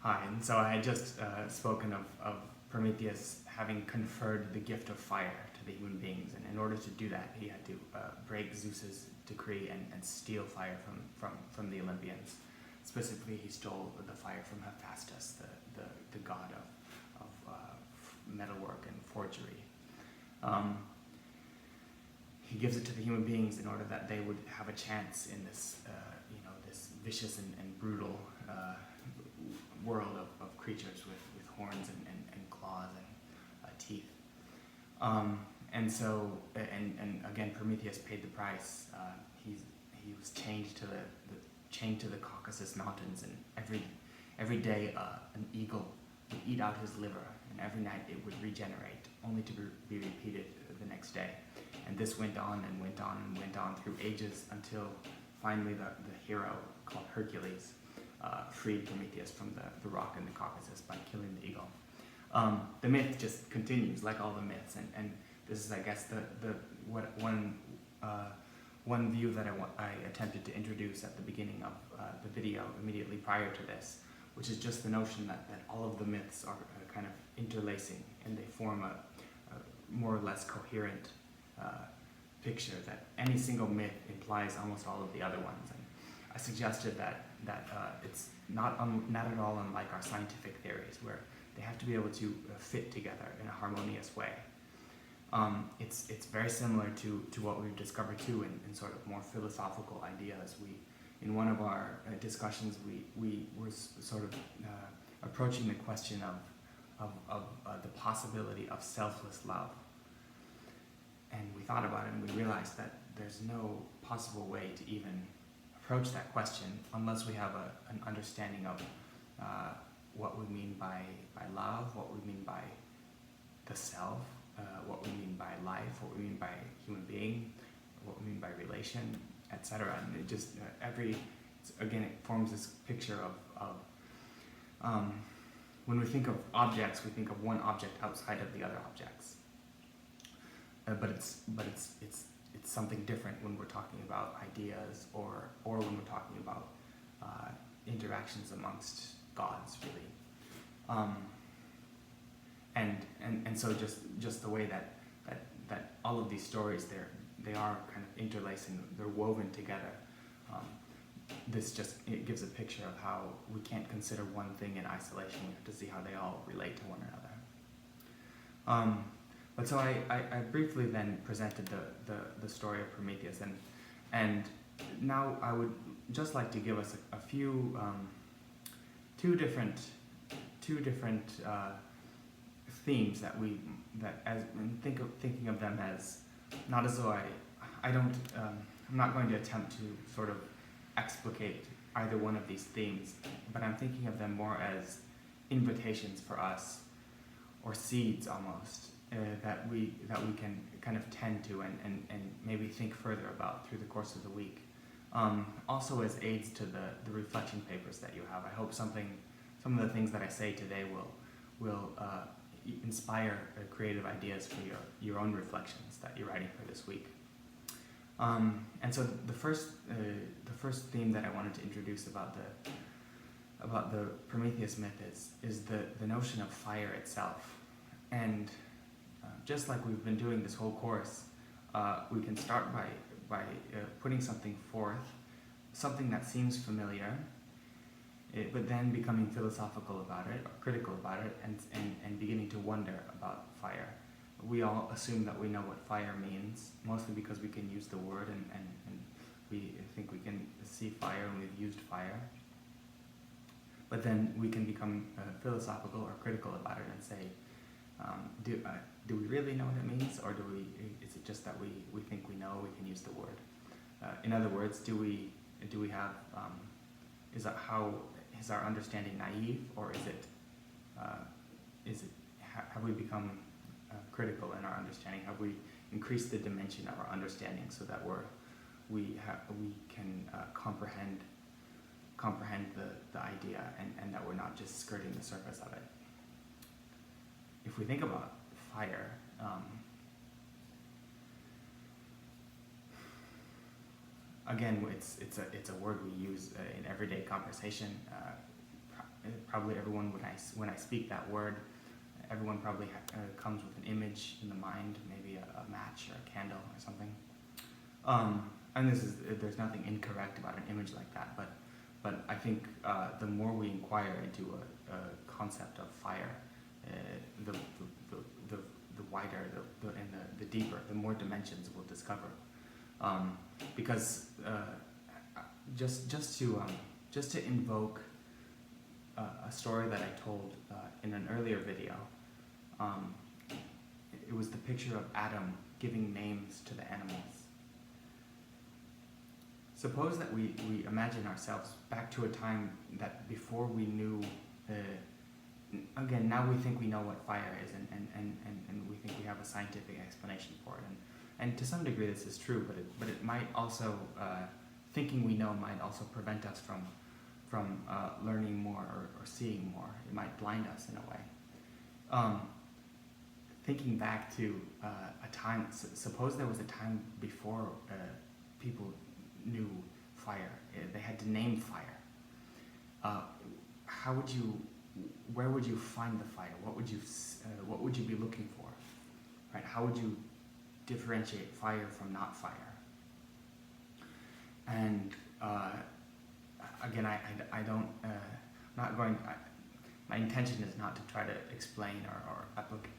Hi, and so I had just spoken of Prometheus having conferred the gift of fire to the human beings, and in order to do that, he had to break Zeus's decree and steal fire from the Olympians. Specifically, he stole the fire from Hephaestus, the god of metalwork and forgery. He gives it to the human beings in order that they would have a chance in this, this vicious and brutal world of creatures with horns and claws and teeth. And again, Prometheus paid the price. He was chained to the Caucasus Mountains, and every day an eagle would eat out his liver, and every night it would regenerate, only to be repeated the next day. And this went on and went on and went on through ages until finally the hero called Hercules freed Prometheus from the rock in the Caucasus by killing the eagle. The myth just continues, like all the myths, and this is, I guess, one view that I attempted to introduce at the beginning of the video immediately prior to this, which is just the notion that all of the myths are kind of interlacing, and they form a more or less coherent picture, that any single myth implies almost all of the other ones. And I suggested that it's not at all unlike our scientific theories, where they have to be able to fit together in a harmonious way. It's very similar to what we've discovered too in sort of more philosophical ideas. In one of our discussions, we were sort of approaching the question of the possibility of selfless love. And we thought about it, and we realized that there's no possible way to even approach that question unless we have an understanding of what we mean by love, what we mean by the self, what we mean by life, what we mean by human being, what we mean by relation, etc. And it just again, it forms this picture of when we think of objects, we think of one object outside of the other objects. But it's something different when we're talking about ideas or when we're talking about interactions amongst gods, really. And so just the way that all of these stories, they are kind of interlacing, they're woven together. It gives a picture of how we can't consider one thing in isolation. We have to see how they all relate to one another. But so I briefly then presented the story of Prometheus, and now I would just like to give us a few two different themes thinking of them as, not as though I'm not going to attempt to sort of explicate either one of these themes, but I'm thinking of them more as invitations for us, or seeds almost, that we can kind of tend to and maybe think further about through the course of the week. Also as aids to the reflection papers that you have. I hope some of the things that I say today will inspire creative ideas for your own reflections that you're writing for this week. And so the first theme that I wanted to introduce about the Prometheus myth is the notion of fire itself. And just like we've been doing this whole course, we can start by putting something forth, something that seems familiar, but then becoming philosophical about it, or critical about it, and beginning to wonder about fire. We all assume that we know what fire means, mostly because we can use the word, and we think we can see fire, and we've used fire. But then we can become philosophical or critical about it and say, do we really know what it means, or is it just that we think we know, we can use the word? In other words, do we have is our understanding naive, or have we become critical in our understanding? Have we increased the dimension of our understanding so that we can comprehend the idea, and that we're not just skirting the surface of it? If we think about fire, again, it's a word we use in everyday conversation. probably everyone, when I speak that word, everyone probably comes with an image in the mind, maybe a match or a candle or something. And there's nothing incorrect about an image like that, but I think the more we inquire into a concept of fire, the wider and the deeper, the more dimensions we'll discover. Because just to invoke a story that I told in an earlier video, it was the picture of Adam giving names to the animals. Suppose that we imagine ourselves back to a time that before we knew, again, now we think we know what fire is, and we think we have a scientific explanation for it. And to some degree this is true, but it might also, thinking we know might also prevent us from learning more or seeing more. It might blind us in a way. Thinking back to a time, suppose there was a time before people knew fire. They had to name fire. Where would you find the fire? What would you be looking for? Right? How would you differentiate fire from not fire? And again, I don't, not going. My intention is not to try to explain or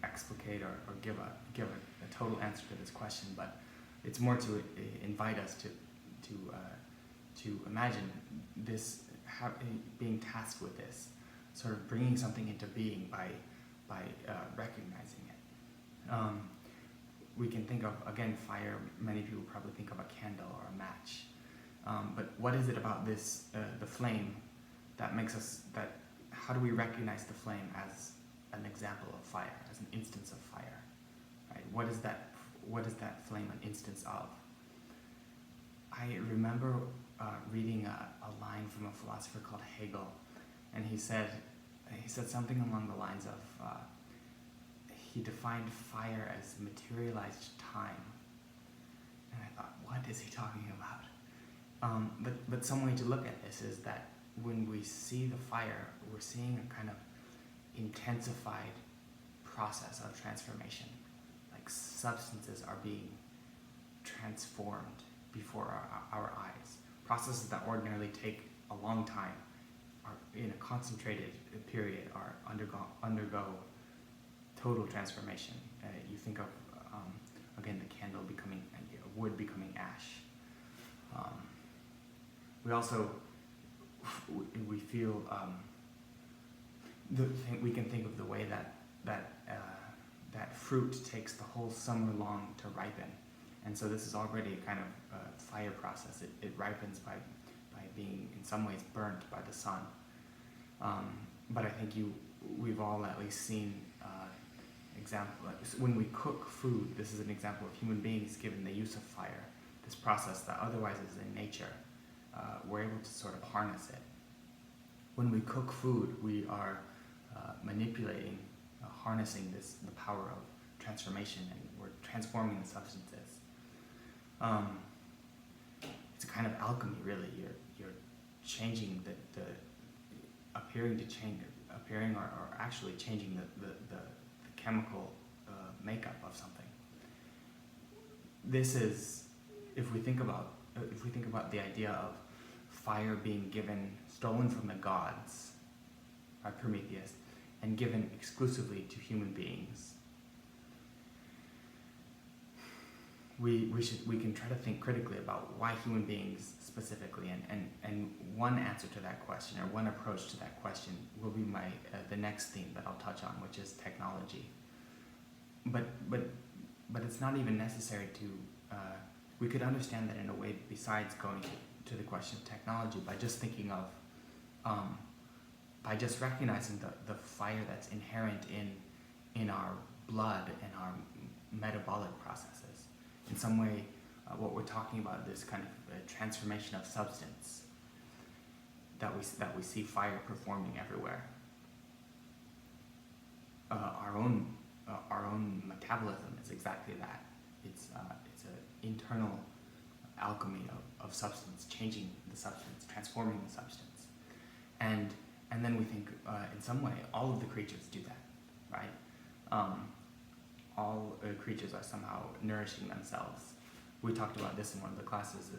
explicate or give a total answer to this question, but it's more to invite us to imagine this, being tasked with this, sort of bringing something into being by recognizing it. We can think of, again, fire. Many people probably think of a candle or a match. But what is it about this, the flame, that makes us, how do we recognize the flame as an example of fire, as an instance of fire? Right? What is that flame an instance of? I remember reading a line from a philosopher called Hegel, and he said something along the lines of, he defined fire as materialized time. And I thought, what is he talking about? But some way to look at this is that when we see the fire, we're seeing a kind of intensified process of transformation. Like substances are being transformed before our eyes. Processes that ordinarily take a long time, are in a concentrated period, are undergo total transformation. You think of, again, the candle becoming, wood becoming ash. We also, we feel, we can think of the way that fruit takes the whole summer long to ripen. And so this is already a kind of fire process. It ripens by being in some ways burnt by the sun. But I think we've all at least seen example, when we cook food, this is an example of human beings given the use of fire, this process that otherwise is in nature. We're able to sort of harness it. When we cook food, we are manipulating, harnessing the power of transformation, and we're transforming the substances. It's a kind of alchemy, really. You're changing appearing or actually changing the chemical makeup of something. This is, if we think about the idea of fire being stolen from the gods by Prometheus and given exclusively to human beings, we can try to think critically about why human beings specifically, and one answer to that question, or one approach to that question, will be the next theme that I'll touch on, which is technology. But it's not even necessary to. We could understand that in a way besides going to the question of technology by just thinking of, by just recognizing the fire that's inherent in our blood and our metabolic processes. In some way, what we're talking about, this kind of transformation of substance that we see fire performing everywhere. Our own metabolism is exactly that. It's an internal alchemy of substance, changing the substance, transforming the substance, and then we think, in some way, all of the creatures do that, right? All creatures are somehow nourishing themselves. We talked about this in one of the classes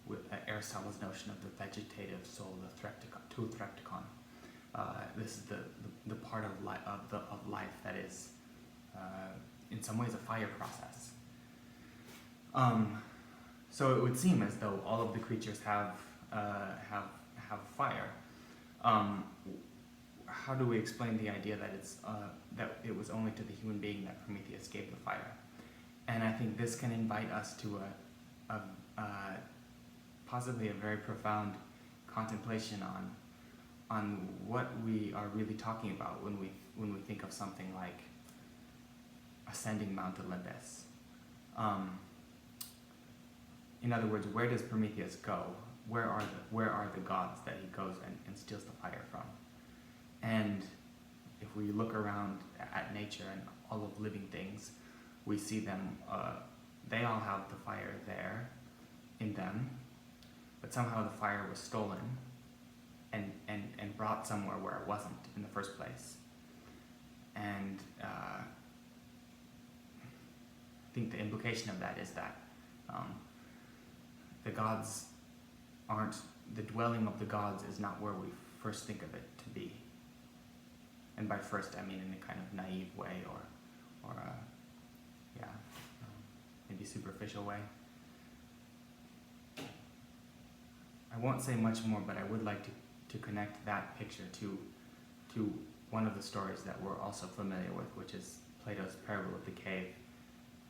with Aristotle's notion of the vegetative soul, the threpticon. This is the part of life that is, in some ways, a fire process. So it would seem as though all of the creatures have fire. How do we explain the idea that that it was only to the human being that Prometheus gave the fire? And I think this can invite us to possibly a very profound contemplation on what we are really talking about when we think of something like ascending Mount Olympus. In other words, where does Prometheus go? Where are the gods that he goes and steals the fire from? And if we look around at nature and all of living things, we see them, they all have the fire there in them, but somehow the fire was stolen and brought somewhere where it wasn't in the first place. And I think the implication of that is that the gods aren't, the dwelling of the gods is not where we first think of it to be. And by first, I mean in a kind of naive way or maybe superficial way. I won't say much more, but I would like to connect that picture to one of the stories that we're also familiar with, which is Plato's parable of the cave.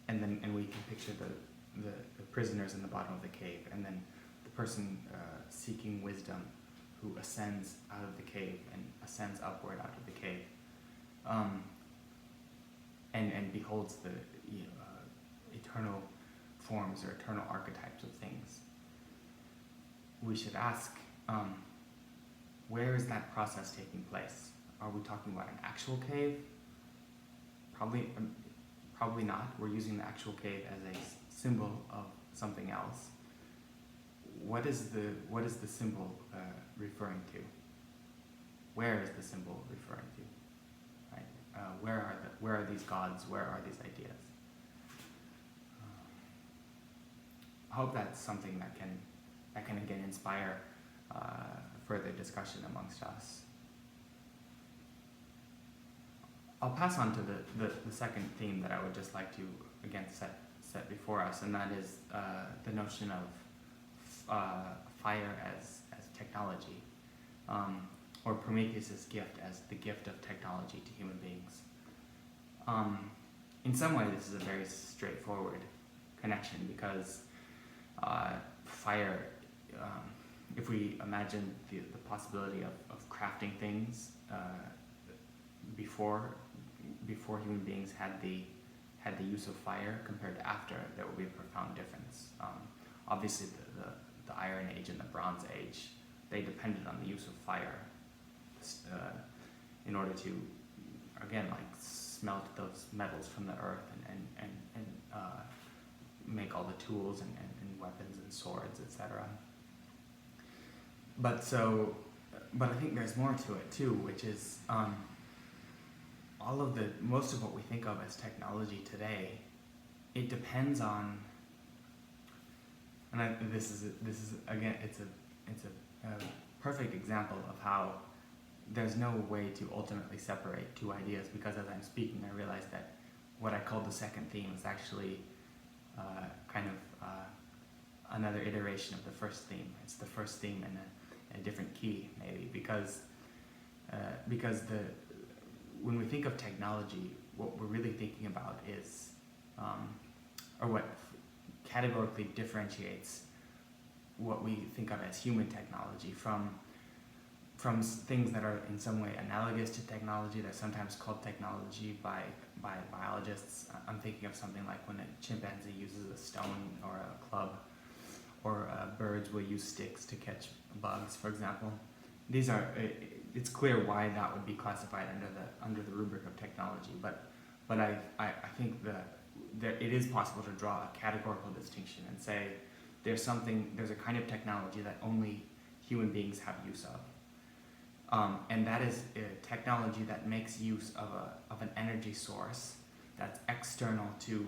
And we can picture the prisoners in the bottom of the cave, and then the person seeking wisdom who ascends out of the cave and ascends upward out of the cave, and beholds the eternal forms or eternal archetypes of things. We should ask, where is that process taking place? Are we talking about an actual cave? Probably not. We're using the actual cave as a symbol of something else. What is the symbol referring to? Where is the symbol referring to? Right? Where are these gods? Where are these ideas? I hope that's something that can again inspire further discussion amongst us. I'll pass on to the second theme that I would just like to again set before us, and that is the notion of fire as technology, or Prometheus' gift as the gift of technology to human beings. In some way, this is a very straightforward connection because fire, if we imagine the possibility of crafting things before human beings had the use of fire compared to after, there will be a profound difference. Obviously, the Iron Age and the Bronze Age, they depended on the use of fire in order to, again, like smelt those metals from the earth and make all the tools and weapons and swords, etc. But I think there's more to it too, which is most of what we think of as technology today, it depends on, and this is again, it's a perfect example of how there's no way to ultimately separate two ideas, because as I'm speaking, I realize that what I called the second theme is actually another iteration of the first theme. It's the first theme in a different key, maybe, because when we think of technology, what we're really thinking about is, or what categorically differentiates what we think of as human technology from things that are in some way analogous to technology. They're sometimes called technology by biologists. I'm thinking of something like when a chimpanzee uses a stone or a club, or birds will use sticks to catch bugs, for example. It's clear why that would be classified under the rubric of technology, but I think that it is possible to draw a categorical distinction and say there's a kind of technology that only human beings have use of. And that is a technology that makes use of an energy source that's external to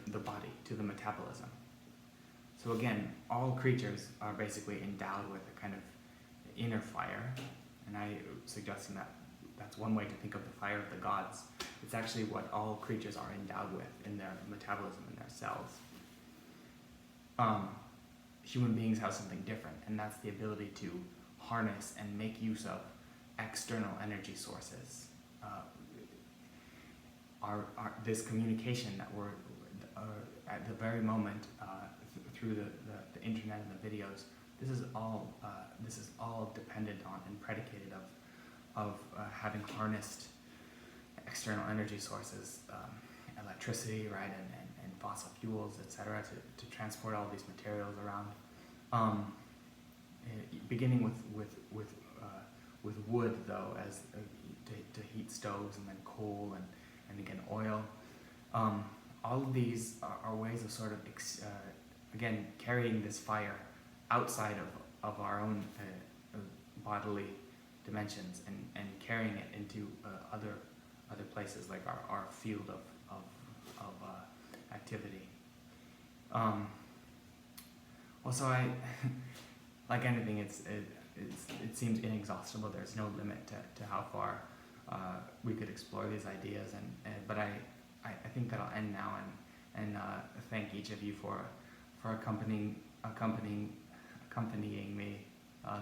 the body, to the metabolism. So again, all creatures are basically endowed with a kind of inner fire, and I'm suggesting that that's one way to think of the fire of the gods. It's actually what all creatures are endowed with in their metabolism, in their cells. Human beings have something different, and that's the ability to harness and make use of external energy sources. This communication that we're at the very moment through the internet and the videos, this is all dependent on and predicated of having harnessed external energy sources, electricity, right, and fossil fuels, etc., to transport all these materials around. Beginning with wood, though, as to heat stoves, and then coal, and again oil. All of these are ways of sort of again carrying this fire outside of our own bodily dimensions, and carrying it into other places, like our field of activity. Also, like anything, it seems inexhaustible. There's no limit to how far we could explore these ideas, but I think that'll end now, and thank each of you for accompanying me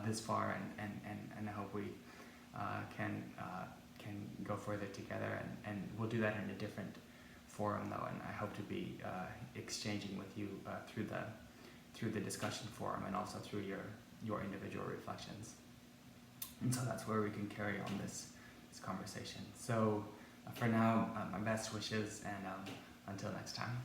this far, and I hope we can go further together, and we'll do that in a different forum, though, and I hope to be exchanging with you through the discussion forum, and also through your individual reflections. And so that's where we can carry on this conversation. So for now, my best wishes, and until next time.